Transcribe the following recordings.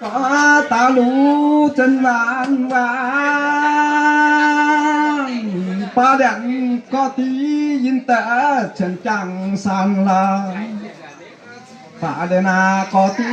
có ta lũ chân vàng vàng ba đèn có tí yên tệ chân chẳng sang là bà đèn à có tí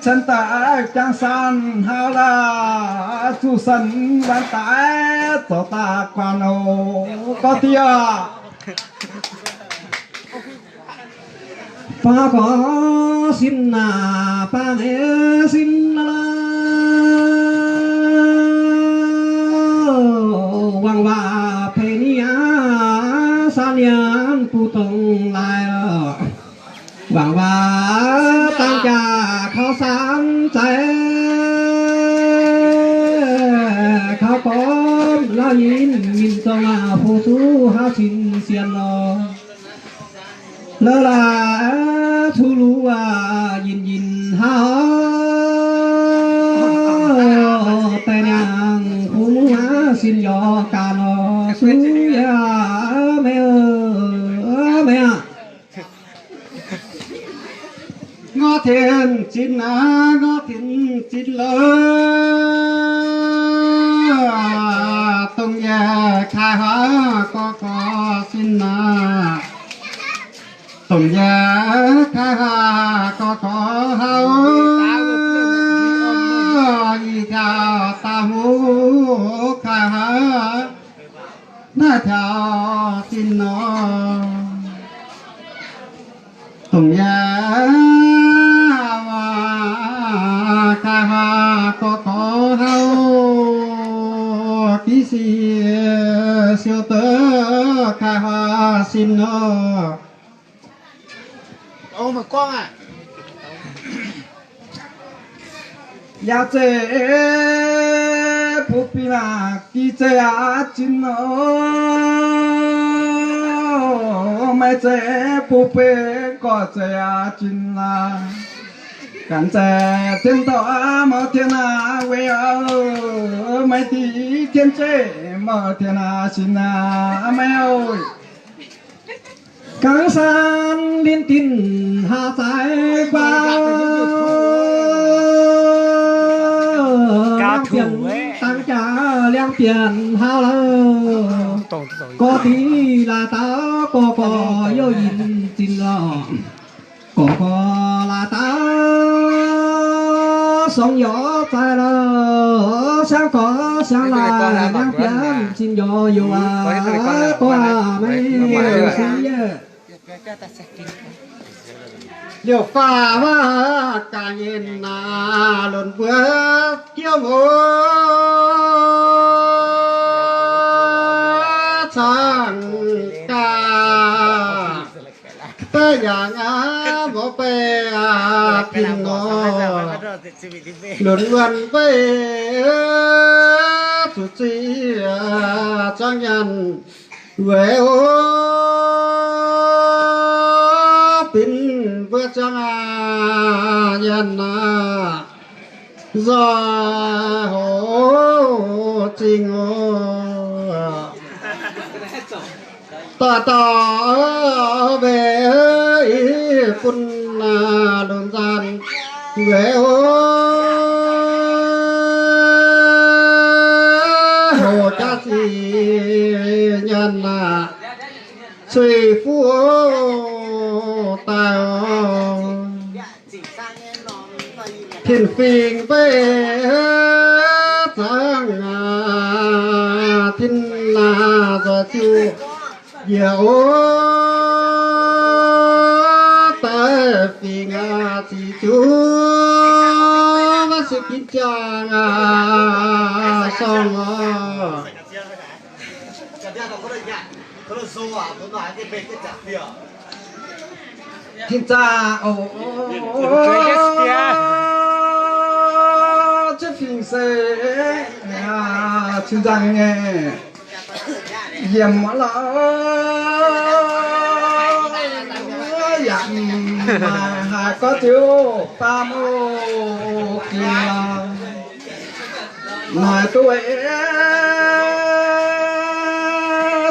chân tệ chẳng sang hao là chú sân văn tái tổ ta quan hồ có tí à ba có xin là ba nghe xin là hoàng và phê nia san yan pu tông lại hoàng và tăng trà khó sáng trái khó có lo nhìn trong phù su hao xin xiên lơ là thu lũ nhìn hao tay nàng phú lũ xin gió cà nó suy mẹ mẹ ngó thiên chín ngó thiên chín lơ tung nhà khai hóa có xin tùng nhà khai hà có hao gì theo ta hú khai hà nó theo xin nó tùng nhà khai hà có hao ký siêu tớ khai hà xin nó ô mà con à ya chế phúc là kỳ chế á chín nó mấy chế phúc bê có chế á chín là cảnh chế thiên tổ mở thiên à quê ở mấy tí thiên chế mở thiên à xin à mấy ơi căng san liên tin hạ trái qua tăng trả liang tiền hao lơ có tí là ta có yêu nhìn tin lo có là ta sóng gió phải là sáng có sáng là liang tiền xin gió yêu qua mấy xí điều pha mà cả nhìn là lần bước kiêu ngô sang ca tới nhà ngã bỏ bè kinh ngô lần lần về chủ trì trang nhân về tin vượt trang nhân do hồ trình hồ tỏ về quân đồn gian về hồ cha sĩ nhân suy phú tao thiên phiền về tháng thiên là giờ chiều dạo tới phiền chỉ chú và sự kính chàng xong thiên cha chất phim xe chương trình nghe diệm lỡ dặn mà hai có thiếu tam ô kia nói tôi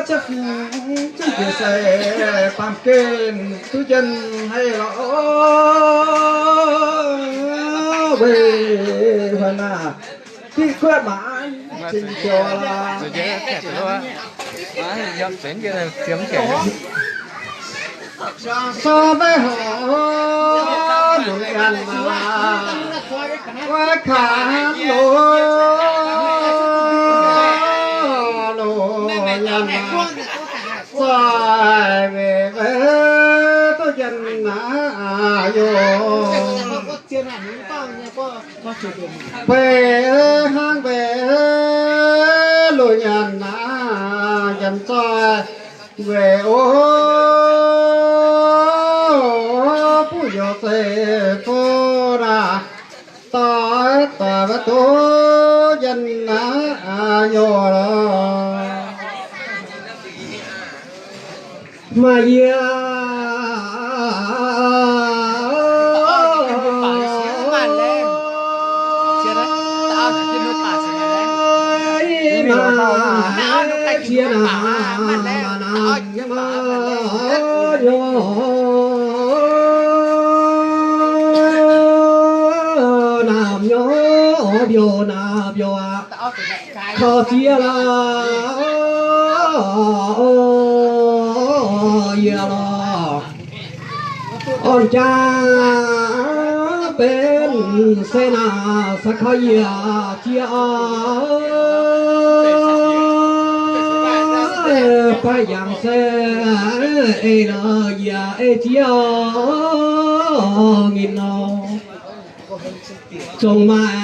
chất chứ kia xe tam kênh tu chân hay lỡ về phần à khi quét mãi trình chiều là rồi chế kẹt rồi á dọn chuyển kia là kiếm kẹt so với họ nổi ăn mà qua khả lô nhân xoay về tôi dân vô về hang về lùi nhân dân xoay về ô phụ yo te cô ra ta ta và tô dân vô đó mà ya chia na nam nhớ biểu na biểu à khó chia là ya lo on cha bên xe na sắc khó ya chia phải rằng xe là ya chia nghìn nào trong mà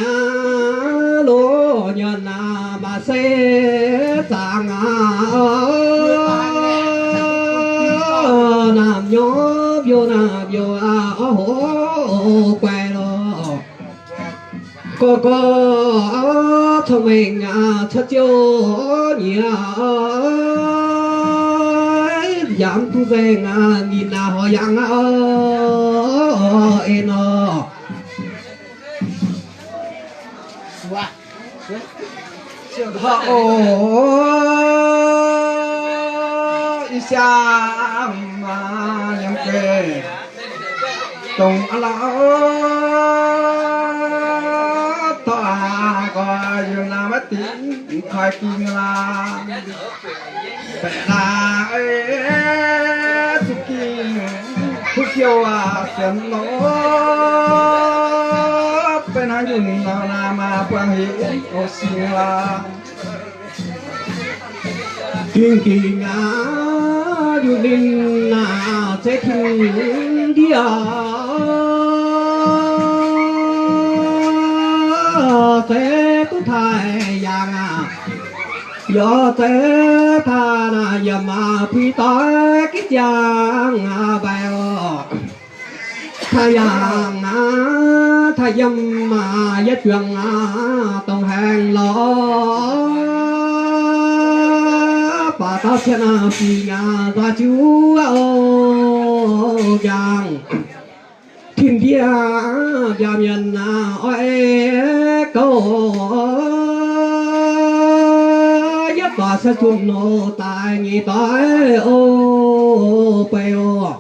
lúa nhân mà xe tàng nam nhớ vô hổ quay lo có thông minh chất chiêu nhiều giảm thu về nghìn họ yang eno họ isang yang ke tông lão tòa coi dương là mất tiếng khỏi kinh là phải là ấy tu kinh tu kiêu xem nó bên hai dùng nào mà quan hệ ô xin là kinh kỳ ngã du linh sẽ kinh đi thế tu thai yang yo thế tha na yama phi ta cái giang bài thay yang thay yam mà nhất chuyện tông hàng lo bà ta xem phi nhà ra chú giang thiên địa gia nhân ơi câu nhất bà sẽ chun nô tài nhị tới ô bê ô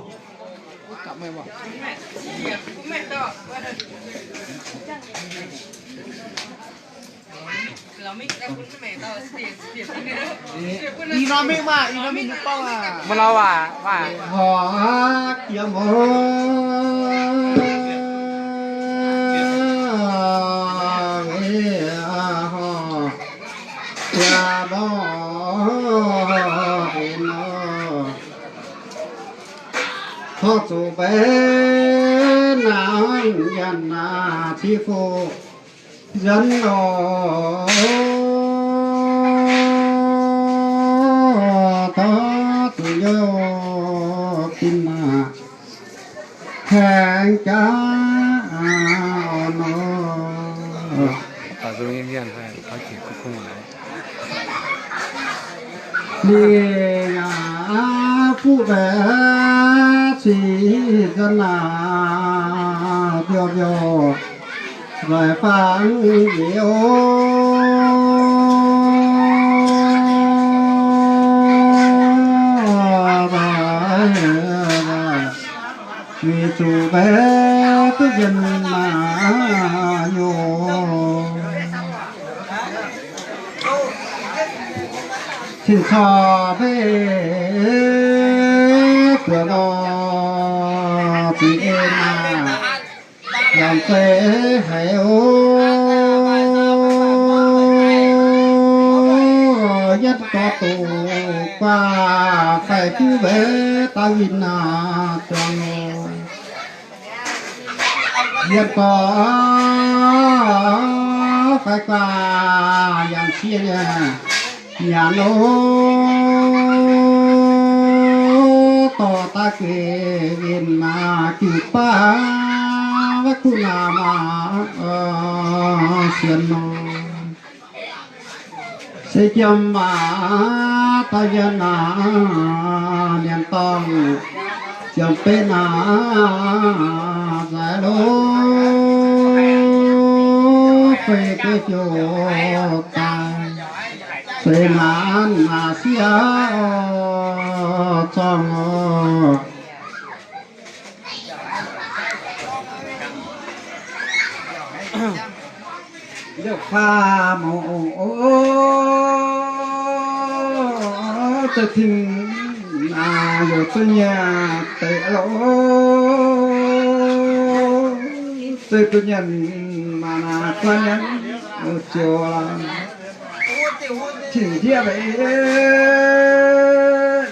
Inomik mah, inomik Jepang ah. Melawa, Pak. họ kia mô họ chủ bé nào dân thi phụ dân nó ta tự do kim mà hàng cá nó Ở dưới yên yên thôi, có chỉ có không phải. đi phụ bé chỉ dân tiêu tiêu rồi phán nhiều vì chủ bé tức dân mà nhô xin cho về cửa ngõ thì em làm tê hay nhất có tù qua phải cứ về ta nhìn trong nhất có phải qua yang chia nhà lô to ta kê nhìn mà chịu pa với khu nào mà xiên nó sẽ chăm mà ta dân niềm tông chăm bên giải đố về cái chỗ ta sẽ mãn mà xia trong được pha mồ tôi thình rồi tôi nhà tệ lỗ tôi nhận mà tôi nhắn một chiều chỉ thiệp ấy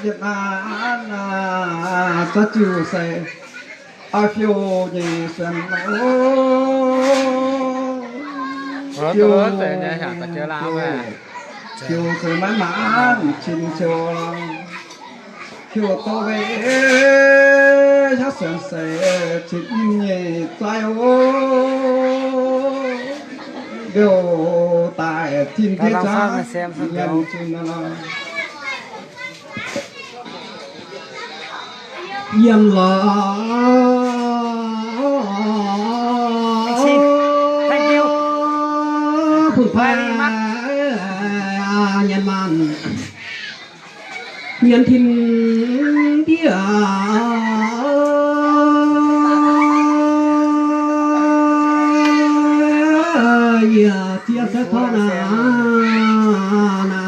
Việt Nam tôi chịu say ở phiêu gì sân Rồi tôi sẽ chả có chơi làm à. Chiều sự mãn mãn trình chiều chiều tôi về chắc sẵn sẽ chỉ nhẹ trái ô điều tại thiên thế giá nhân chung nó yên là phun pha nhân man nhân thiên địa chia sẻ thọ na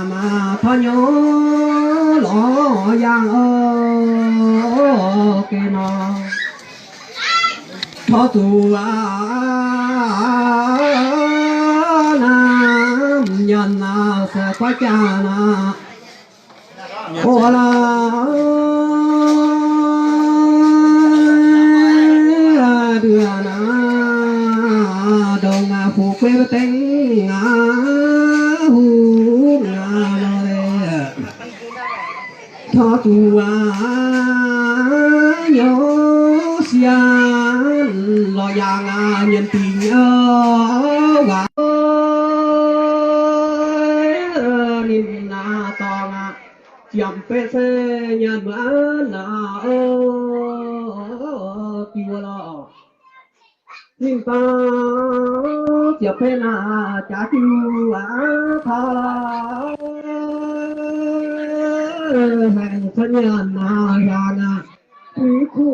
mà thọ nhớ lo yang cái nó thọ tu nhân sẽ có cha na ô la đưa na đồng phụ quê tên hu lê thọ tu nhớ xian lo yang nhân tình và nín na tòng chậm pe se nhân vẫn na kiều lo nín ta chậm pe na cha kiều tha hàng thân nhân na yang quý khu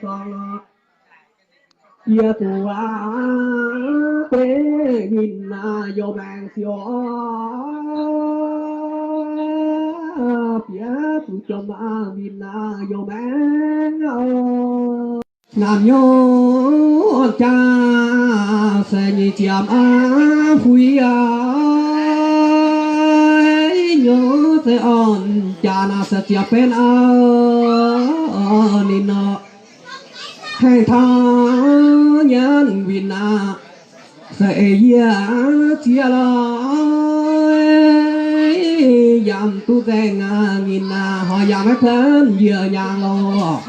tòng ia tua quê nhìn vô bàn xio phía tụ chồng nhìn vô bàn ngàn nhô cha sẽ như chiam phui nhớ sẽ on cha na sẽ chia bên nín hay tha nhân viên sẽ chia làm tu rèn nghìn họ giảm hết thân vừa nhà lo